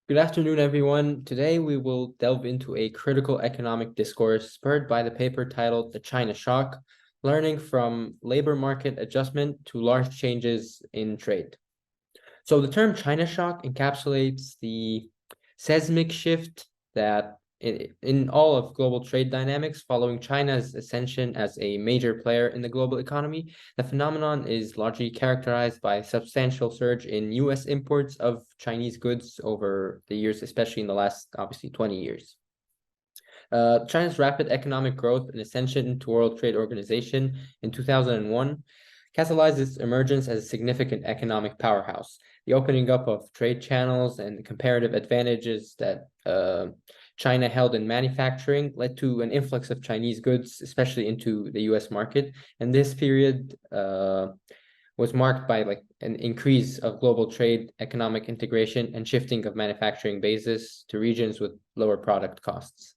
Good afternoon, everyone. Today we will delve into a critical economic discourse spurred by the paper titled The China Shock, Learning from Labor Market Adjustment to Large Changes in Trade. So the term China Shock encapsulates the seismic shift that in all of global trade dynamics following China's ascension as a major player in the global economy. The phenomenon is largely characterized by a substantial surge in U.S. imports of Chinese goods over the years, especially in the last, obviously, 20 years. China's rapid economic growth and ascension to World Trade Organization in 2001 catalyzed its emergence as a significant economic powerhouse. The opening up of trade channels and the comparative advantages that China held in manufacturing led to an influx of Chinese goods, especially into the U.S. market. And this period was marked by an increase of global trade, economic integration, and shifting of manufacturing bases to regions with lower product costs.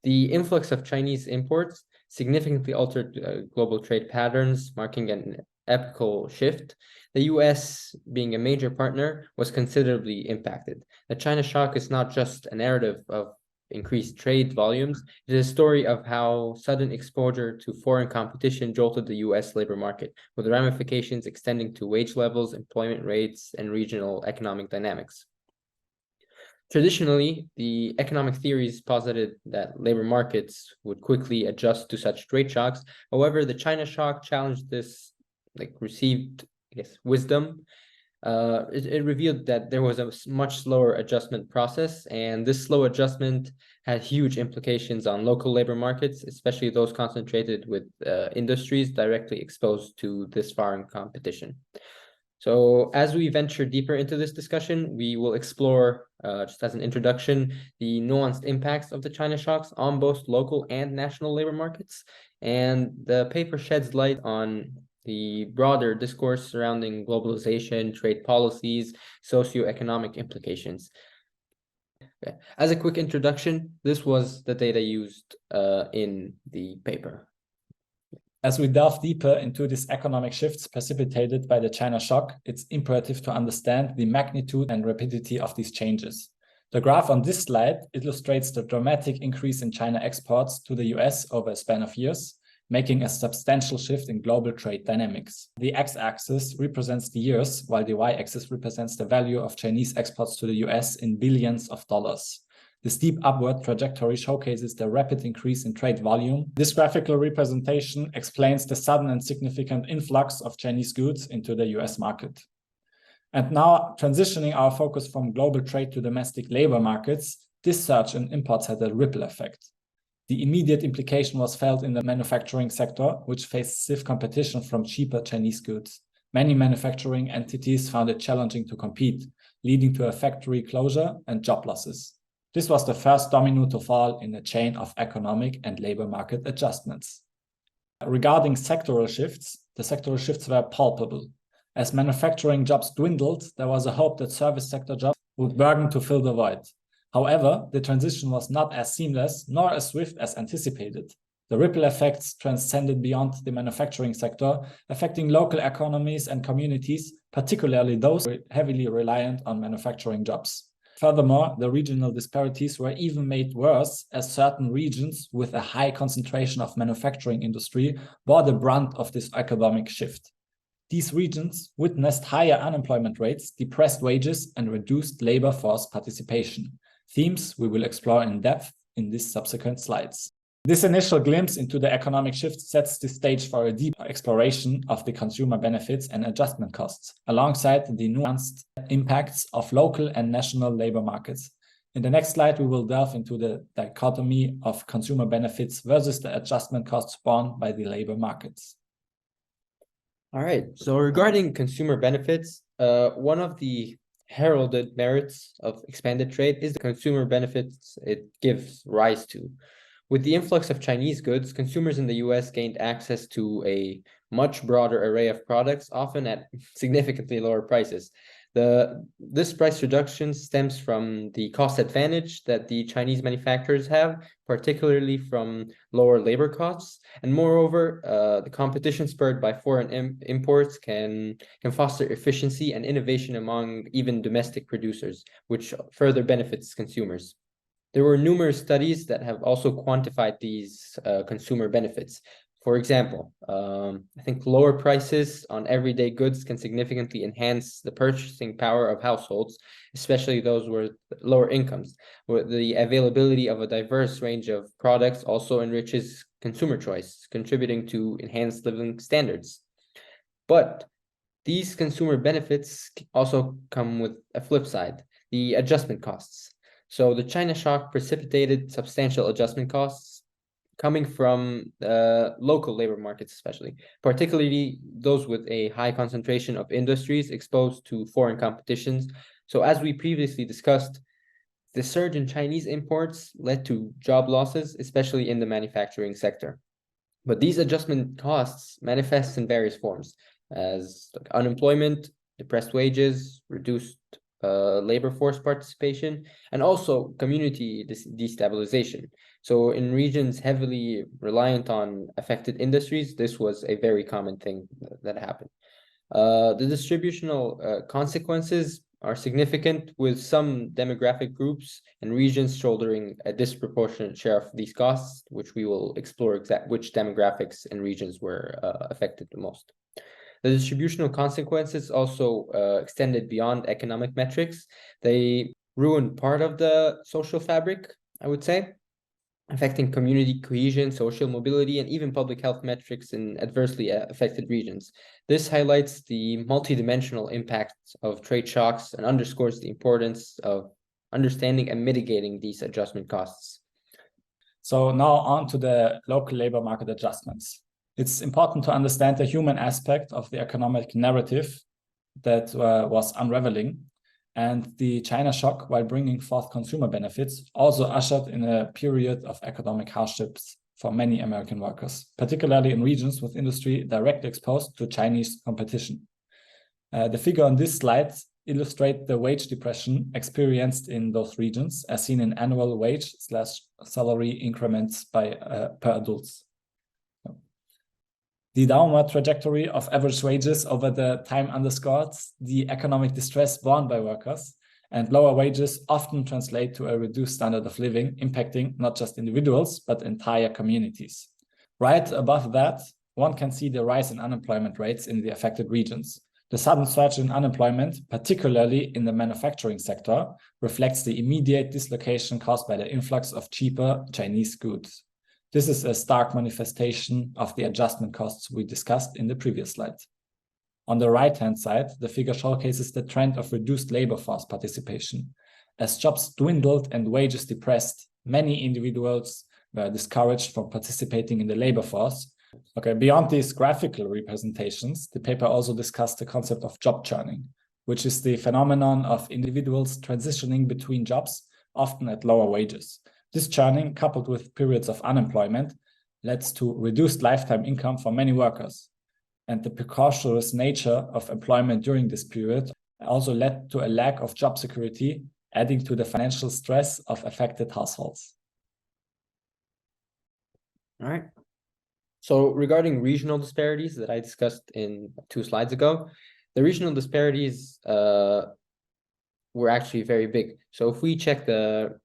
The influx of Chinese imports significantly altered global trade patterns, marking an epochal shift. The U.S., being a major partner, was considerably impacted. The China shock is not just a narrative of increased trade volumes, it is a story of how sudden exposure to foreign competition jolted the U.S. labor market, with ramifications extending to wage levels, employment rates, and regional economic dynamics. Traditionally, the economic theories posited that labor markets would quickly adjust to such trade shocks. However, the China shock challenged this received, wisdom. It revealed that there was a much slower adjustment process, and this slow adjustment had huge implications on local labor markets, especially those concentrated with industries directly exposed to this foreign competition. So as we venture deeper into this discussion, we will explore, just as an introduction, the nuanced impacts of the China shocks on both local and national labor markets. And the paper sheds light on the broader discourse surrounding globalization, trade policies, socioeconomic implications. Okay. As a quick introduction, this was the data used in the paper. As we delve deeper into these economic shifts precipitated by the China shock, it's imperative to understand the magnitude and rapidity of these changes. The graph on this slide illustrates the dramatic increase in China exports to the US over a span of years, making a substantial shift in global trade dynamics. The x-axis represents the years, while the y-axis represents the value of Chinese exports to the US in billions of dollars. The steep upward trajectory showcases the rapid increase in trade volume. This graphical representation explains the sudden and significant influx of Chinese goods into the US market. And now, transitioning our focus from global trade to domestic labor markets, this surge in imports had a ripple effect. The immediate implication was felt in the manufacturing sector, which faced stiff competition from cheaper Chinese goods. Many manufacturing entities found it challenging to compete, leading to a factory closure and job losses. This was the first domino to fall in a chain of economic and labor market adjustments. Regarding sectoral shifts, the sectoral shifts were palpable. As manufacturing jobs dwindled, there was a hope that service sector jobs would burden to fill the void. However, the transition was not as seamless nor as swift as anticipated. The ripple effects transcended beyond the manufacturing sector, affecting local economies and communities, particularly those heavily reliant on manufacturing jobs. Furthermore, the regional disparities were even made worse as certain regions with a high concentration of manufacturing industry bore the brunt of this economic shift. These regions witnessed higher unemployment rates, depressed wages, and reduced labor force participation, themes we will explore in depth in these subsequent slides. This initial glimpse into the economic shift sets the stage for a deep exploration of the consumer benefits and adjustment costs, alongside the nuanced impacts of local and national labor markets. In the next slide, we will delve into the dichotomy of consumer benefits versus the adjustment costs borne by the labor markets. All right, so regarding consumer benefits, one of the heralded merits of expanded trade is the consumer benefits it gives rise to. With the influx of Chinese goods, consumers in the US gained access to a much broader array of products, often at significantly lower prices. This price reduction stems from the cost advantage that the Chinese manufacturers have, particularly from lower labor costs. And moreover, the competition spurred by foreign imports can foster efficiency and innovation among even domestic producers, which further benefits consumers. There were numerous studies that have also quantified these consumer benefits. For example, I think lower prices on everyday goods can significantly enhance the purchasing power of households, especially those with lower incomes. The availability of a diverse range of products also enriches consumer choice, contributing to enhanced living standards. But these consumer benefits also come with a flip side, the adjustment costs. So the China shock precipitated substantial adjustment costs coming from local labor markets, especially, particularly those with a high concentration of industries exposed to foreign competitions. So as we previously discussed, the surge in Chinese imports led to job losses, especially in the manufacturing sector. But these adjustment costs manifest in various forms, as like unemployment, depressed wages, reduced labor force participation, and also community destabilization. So in regions heavily reliant on affected industries, this was a very common thing that happened. The distributional consequences are significant, with some demographic groups and regions shouldering a disproportionate share of these costs, which we will explore which demographics and regions were affected the most. The distributional consequences also extended beyond economic metrics. They ruined part of the social fabric, I would say, affecting community cohesion, social mobility, and even public health metrics in adversely affected regions. This highlights the multidimensional impact of trade shocks and underscores the importance of understanding and mitigating these adjustment costs. So now on to the local labor market adjustments. It's important to understand the human aspect of the economic narrative that was unraveling. And the China shock, while bringing forth consumer benefits, also ushered in a period of economic hardships for many American workers, particularly in regions with industry directly exposed to Chinese competition. The figure on this slide illustrates the wage depression experienced in those regions, as seen in annual wage/salary increments per adults. The downward trajectory of average wages over the time underscores the economic distress borne by workers, and lower wages often translate to a reduced standard of living, impacting not just individuals, but entire communities. Right above that, one can see the rise in unemployment rates in the affected regions. The sudden surge in unemployment, particularly in the manufacturing sector, reflects the immediate dislocation caused by the influx of cheaper Chinese goods. This is a stark manifestation of the adjustment costs we discussed in the previous slide. On the right-hand side, the figure showcases the trend of reduced labor force participation. As jobs dwindled and wages depressed, many individuals were discouraged from participating in the labor force. Okay, beyond these graphical representations, the paper also discussed the concept of job churning, which is the phenomenon of individuals transitioning between jobs, often at lower wages. This churning, coupled with periods of unemployment, leads to reduced lifetime income for many workers. And the precarious nature of employment during this period also led to a lack of job security, adding to the financial stress of affected households. All right. So regarding regional disparities that I discussed in 2 slides ago, the regional disparities were actually very big. So if we check the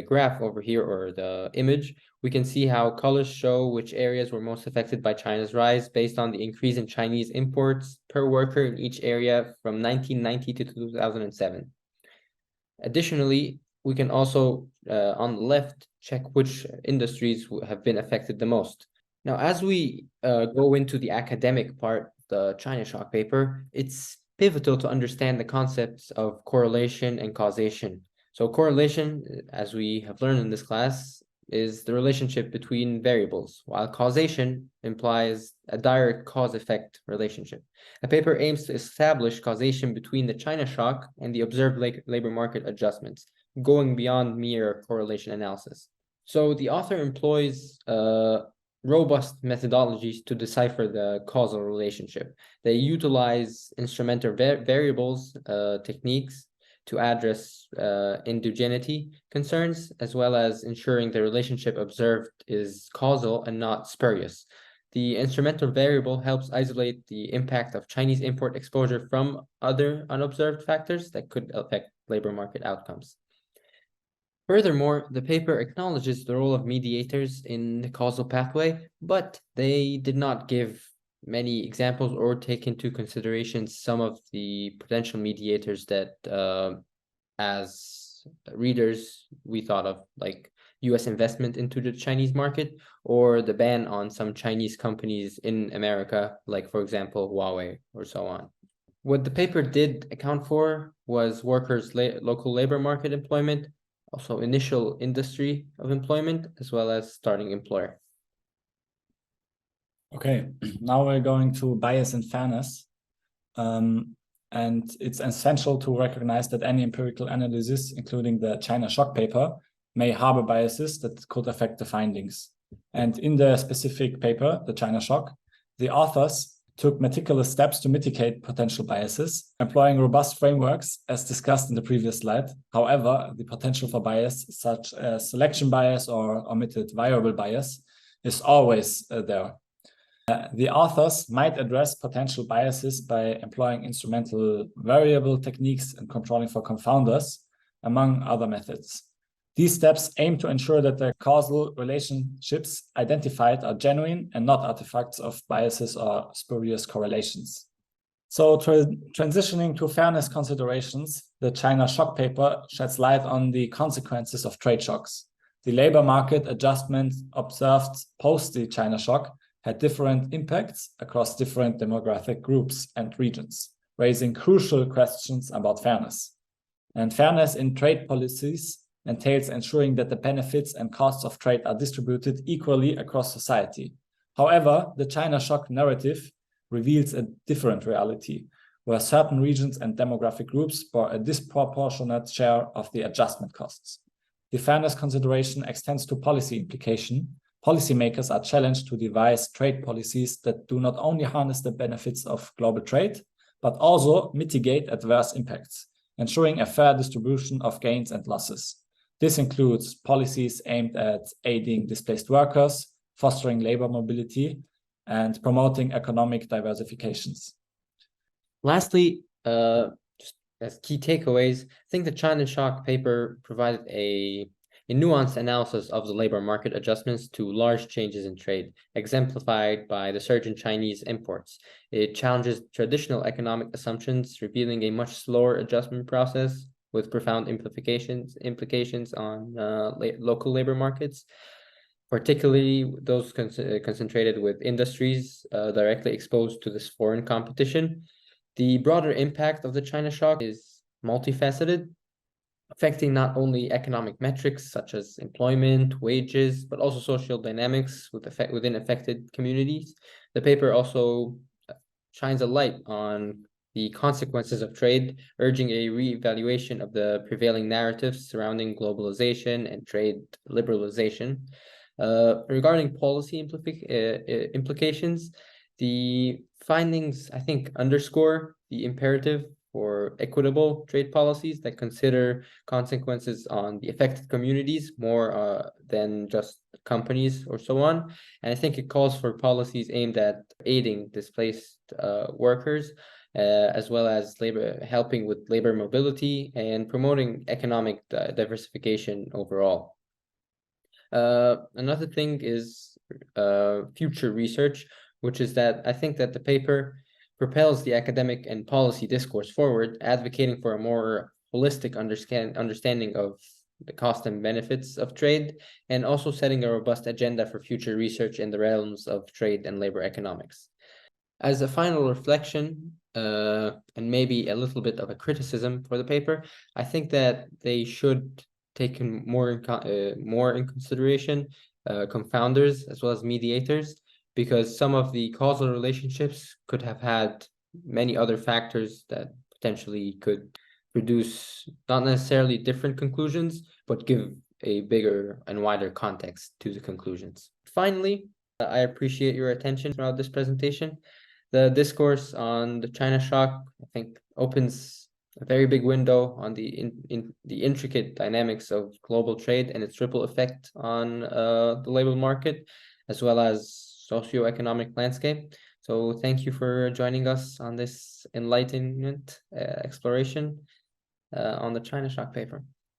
graph over here, or the image, we can see how colors show which areas were most affected by China's rise based on the increase in Chinese imports per worker in each area from 1990 to 2007. Additionally, we can also, on the left, check which industries have been affected the most. Now, as we go into the academic part of the China shock paper, it's pivotal to understand the concepts of correlation and causation. So correlation, as we have learned in this class, is the relationship between variables, while causation implies a direct cause-effect relationship. The paper aims to establish causation between the China shock and the observed labor market adjustments, going beyond mere correlation analysis. So the author employs robust methodologies to decipher the causal relationship. They utilize instrumental variables techniques to address indigeneity concerns, as well as ensuring the relationship observed is causal and not spurious. The instrumental variable helps isolate the impact of Chinese import exposure from other unobserved factors that could affect labor market outcomes. Furthermore, the paper acknowledges the role of mediators in the causal pathway, but they did not give many examples or take into consideration some of the potential mediators that, as readers, we thought of, like US investment into the Chinese market or the ban on some Chinese companies in America, like, for example, Huawei or so on. What the paper did account for was workers' local labor market employment, also initial industry of employment, as well as starting employer. Okay, now we're going to bias and fairness. And it's essential to recognize that any empirical analysis, including the China shock paper, may harbor biases that could affect the findings. And in the specific paper, the China shock, the authors took meticulous steps to mitigate potential biases, employing robust frameworks as discussed in the previous slide. However, the potential for bias, such as selection bias or omitted variable bias, is always there. The authors might address potential biases by employing instrumental variable techniques and controlling for confounders, among other methods. These steps aim to ensure that the causal relationships identified are genuine and not artifacts of biases or spurious correlations. So transitioning to fairness considerations, the China shock paper sheds light on the consequences of trade shocks. The labor market adjustment observed post the China shock had different impacts across different demographic groups and regions, raising crucial questions about fairness. And fairness in trade policies entails ensuring that the benefits and costs of trade are distributed equally across society. However, the China shock narrative reveals a different reality, where certain regions and demographic groups bore a disproportionate share of the adjustment costs. The fairness consideration extends to policy implication. Policymakers are challenged to devise trade policies that do not only harness the benefits of global trade, but also mitigate adverse impacts, ensuring a fair distribution of gains and losses. This includes policies aimed at aiding displaced workers, fostering labor mobility, and promoting economic diversifications. Lastly, just as key takeaways, I think the China shock paper provided a nuanced analysis of the labor market adjustments to large changes in trade, exemplified by the surge in Chinese imports. It challenges traditional economic assumptions, revealing a much slower adjustment process with profound implications on local labor markets, particularly those concentrated with industries directly exposed to this foreign competition. The broader impact of the China shock is multifaceted, affecting not only economic metrics such as employment, wages, but also social dynamics within affected communities. The paper also shines a light on the consequences of trade, urging a reevaluation of the prevailing narratives surrounding globalization and trade liberalization. Regarding policy implications, the findings, I think, underscore the imperative for equitable trade policies that consider consequences on the affected communities more than just companies or so on. And I think it calls for policies aimed at aiding displaced workers, as well as helping with labor mobility and promoting economic diversification overall. Another thing is future research, which is that I think that the paper propels the academic and policy discourse forward, advocating for a more holistic understanding of the cost and benefits of trade, and also setting a robust agenda for future research in the realms of trade and labor economics. As a final reflection, and maybe a little bit of a criticism for the paper, I think that they should take more in consideration confounders as well as mediators, because some of the causal relationships could have had many other factors that potentially could produce not necessarily different conclusions, but give a bigger and wider context to the conclusions. Finally, I appreciate your attention throughout this presentation. The discourse on the China shock, I think, opens a very big window on the intricate dynamics of global trade and its ripple effect on the labor market, as well as socioeconomic landscape. So thank you for joining us on this enlightenment exploration on the China shock paper.